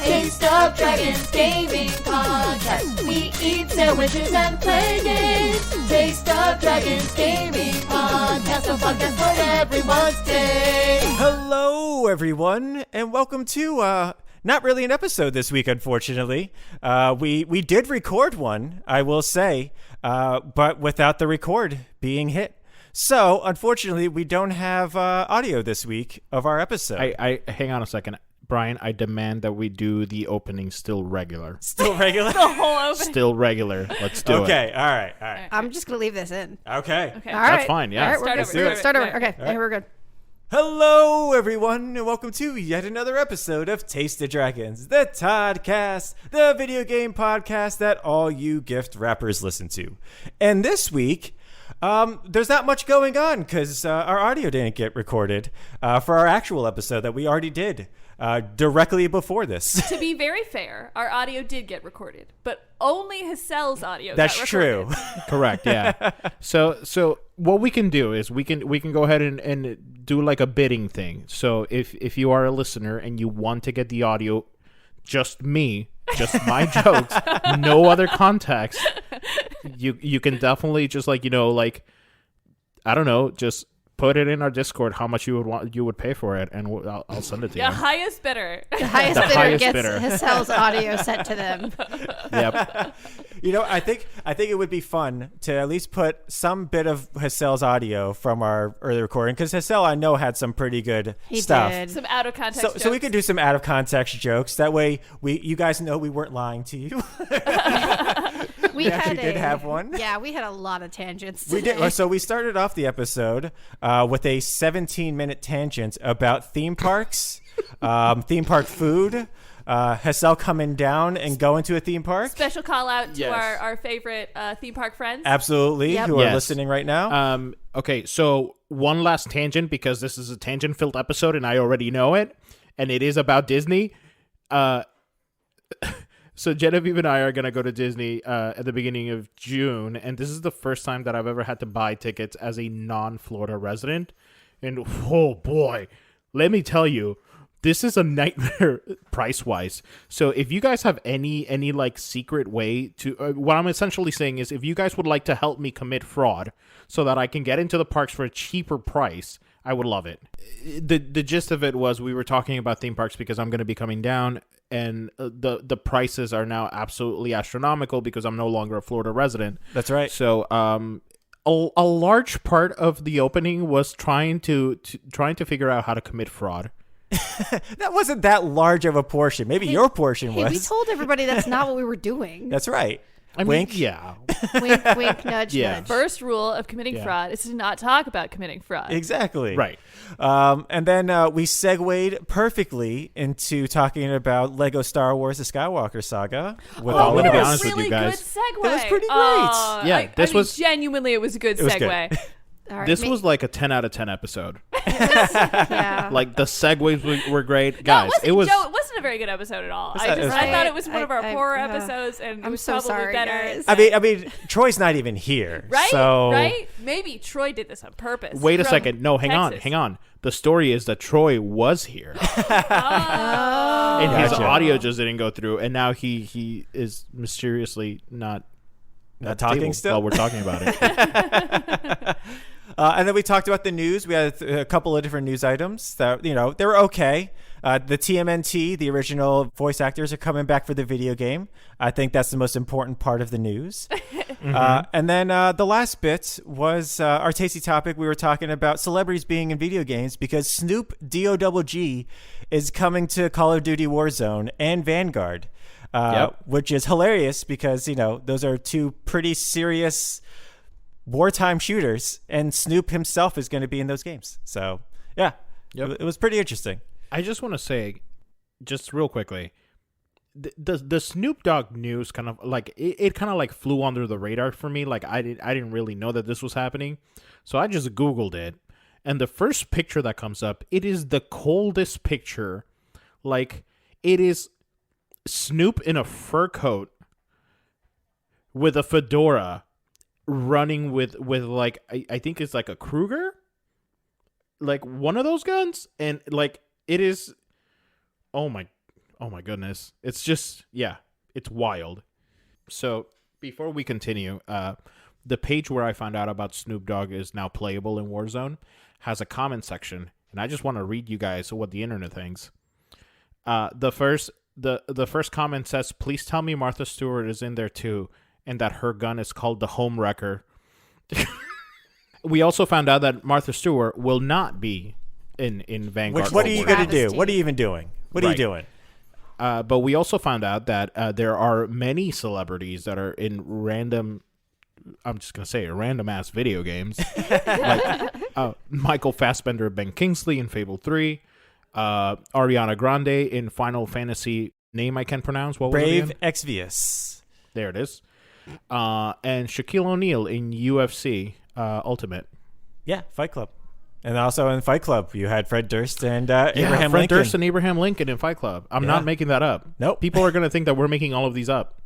Taste of Dragons Gaming Podcast. We eat sandwiches and play games. Taste of Dragons Gaming Podcast. A podcast for everyone's day. Hello, everyone, and welcome to not really an episode this week, unfortunately. We did record one, I will say, but without the record being hit. So, unfortunately, we don't have audio this week of our episode. I hang on a second. Brian, I demand that we do the opening still regular. Still regular? The whole opening. Still regular. Let's do it. Okay, all right. I'm just going to leave this in. Okay. All right. That's fine, yeah. All right, Start we're over. good. Start over. Okay, right. we're good. Hello, everyone, and welcome to yet another episode of Taste of Dragons, the Toddcast, the video game podcast that all you gift wrappers listen to. And this week, there's not much going on because our audio didn't get recorded for our actual episode that we already did directly before this. To be very fair, our audio did get recorded, but only Hassel's audio That's got true. recorded. Correct, yeah. So what we can do is we can go ahead and do like a bidding thing. So if you are a listener and you want to get the audio, just my jokes, no other context, you can definitely just I don't know, just put it in our Discord how much you would pay for it, and I'll send it to you. Highest bidder. The highest The bidder highest gets bidder. Hassel's audio sent to them. Yep. I think it would be fun to at least put some bit of Hassel's audio from our early recording, because Hassel, I know, had some pretty good He stuff. did. Some out of context So we jokes. could do some out of context jokes. That way, you guys know we weren't lying to you. We actually did have one. Yeah, we had a lot of tangents. We today. did. So we started off the episode with a 17-minute tangent about theme parks, theme park food. Hassel coming down and going to a theme park. Special call out to Yes. our favorite theme park friends. Absolutely, Yep. who are Yes. listening right now. Okay, so one last tangent, because this is a tangent-filled episode and I already know it, and it is about Disney. So Genevieve and I are going to go to Disney at the beginning of June, and this is the first time that I've ever had to buy tickets as a non-Florida resident. And oh boy, let me tell you, this is a nightmare price-wise. So if you guys have any like secret way to, what I'm essentially saying is, if you guys would like to help me commit fraud so that I can get into the parks for a cheaper price, I would love it. The gist of it was, we were talking about theme parks because I'm going to be coming down, and the prices are now absolutely astronomical because I'm no longer a Florida resident. That's right. So a large part of the opening was trying to figure out how to commit fraud. That wasn't that large of a portion. Maybe your portion Hey, was. we told everybody that's not what we were doing. That's right. I mean, Wink. yeah. Wink, wink, nudge, Yeah. nudge. First rule of committing Yeah. fraud is to not talk about committing fraud. Exactly. Right. And then we segued perfectly into talking about Lego Star Wars: The Skywalker Saga. With all I'm of gonna be us. honest with you really guys. good segue. It was pretty great. Oh, Yeah, this was- genuinely, it was a good It was segue. good. All right, This was like a 10 out of 10 episode. yeah. Like, the segues were great. No, Guys, it wasn't a very good episode at all. It's I not- it's thought not. it was one of our poorer yeah. episodes, and it I'm was so probably sorry, better. guys. I mean, Troy's not even here. Right? So Right? Maybe Troy did this on purpose. Wait a from second. No, hang Texas. on. The story is that Troy was here, Oh. and his Gotcha. audio just didn't go through, and now he is mysteriously not Not at the talking table still? while we're talking about it. And then we talked about the news. We had a couple of different news items that, they were okay. The TMNT, the original voice actors, are coming back for the video game. I think that's the most important part of the news. And then the last bit was our tasty topic. We were talking about celebrities being in video games because Snoop D-O-double-G is coming to Call of Duty Warzone and Vanguard, which is hilarious because, those are two pretty serious wartime shooters, and Snoop himself is going to be in those games. So, yeah, it was pretty interesting. I just want to say, just real quickly, the Snoop Dogg news kind of like it kind of like flew under the radar for me. Like I didn't really know that this was happening, so I just Googled it, and the first picture that comes up, it is the coldest picture. Like, it is Snoop in a fur coat with a fedora, running with like I think it's like a Kruger, like one of those guns, and like it is, oh my Oh my goodness. It's just, yeah, it's wild. So before we continue, the page where I found out about Snoop Dogg is now playable in Warzone has a comment section, and I just want to read you guys what the internet thinks. The first comment says, "Please tell me Martha Stewart is in there too, and that her gun is called the Home Wrecker." We also found out that Martha Stewart will not be in Vanguard. What are you going to do? Travesty. What are you even doing? What are you Right. doing? But we also found out that there are many celebrities that are in random, I'm just going to say random ass video games. Like Michael Fassbender, Ben Kingsley in Fable 3, Ariana Grande in Final Fantasy name I can't pronounce. What was it Brave again? Exvius. There it is. And Shaquille O'Neal in UFC Ultimate. Yeah, Fight Club. And also in Fight Club, you had Fred Durst and Abraham Fred Lincoln. Durst and Abraham Lincoln in Fight Club. I'm Yeah. not making that up. Nope. People are going to think that we're making all of these up.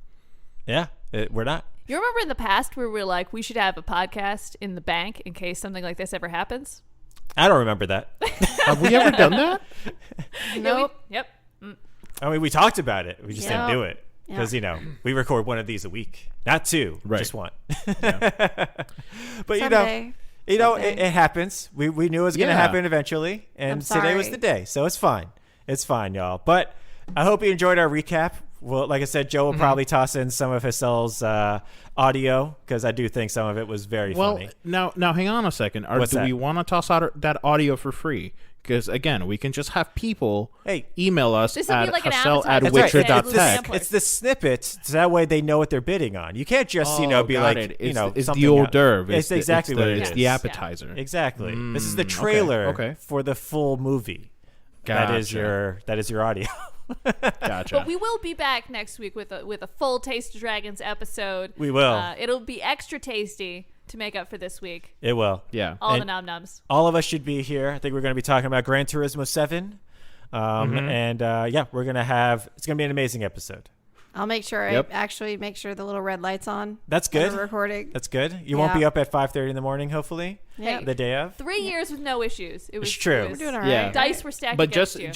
Yeah, we're not. You remember in the past where we were like, we should have a podcast in the bank in case something like this ever happens? I don't remember that. Have we ever done that? Nope. Yep. I mean, we talked about it. We just didn't Yeah. do it. Because, we record one of these a week. Not two, Right. just one. Yeah. But, Someday. it happens. We knew it was going to Yeah. happen eventually. And I'm today was sorry. the day. So it's fine. It's fine, y'all. But I hope you enjoyed our recap. Well, like I said, Joe will probably toss in some of Hassel's audio because I do think some of it was very funny. Now hang on a second. What's Do that? we want to toss out that audio for free? Because, again, we can just have people email us This would at be like an Hassel at appetizer. That's right. witcher.tech. It's the snippet, so that way they know what they're bidding on. You can't just, be got like, it. It's something the hors else. d'oeuvre. It's exactly what it It's is. the Yeah. appetizer. Exactly. This is the okay, trailer okay. for the full movie. That is your audio. Gotcha. But we will be back next week with a full Taste of Dragons episode. We will. It'll be extra tasty to make up for this week. It will. yeah. All the And- nom noms. All of us should be here. I think we're going to be talking about Gran Turismo 7. And we're going to have, it's going to be an amazing episode. I'll make sure Yep. I actually make sure the little red light's on. That's when good. we're recording. That's good. You won't Yeah. be up at 5:30 in the morning, hopefully, Yep. the day of. 3 years with no issues. It was It's true. it was- We're doing all right. Yeah. Dice were stacked But against you.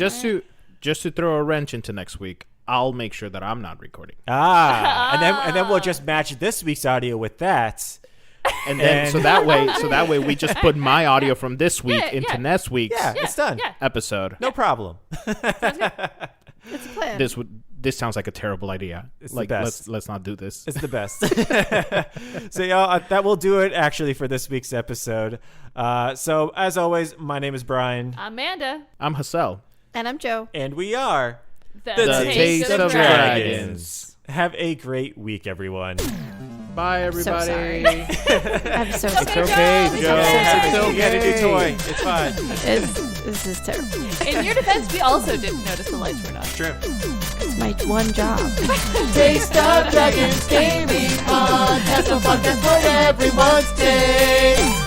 just to throw a wrench into next week, I'll make sure that I'm not recording. And then we'll just match this week's audio with that. And then so that way we just put my audio from this week Yeah, into yeah. next week's Yeah, it's done. Yeah. episode. No problem. It's a plan. This sounds like a terrible idea. It's the best. Let's not do this. It's the best. So, y'all, that will do it, actually, for this week's episode. So, as always, my name is Brian, Amanda. I'm Hassel. And I'm Joe. and we are The Taste of Dragons. Have a great week, everyone. Bye, everybody. sorry. I'm so It's sorry. okay, Joe. It's It's Get a new okay. toy. It's fine. This is terrible. In your defense, we also didn't notice the lights were not. True. It's my one job. Taste of Dragons Gaming Podcast, a podcast for everyone's taste.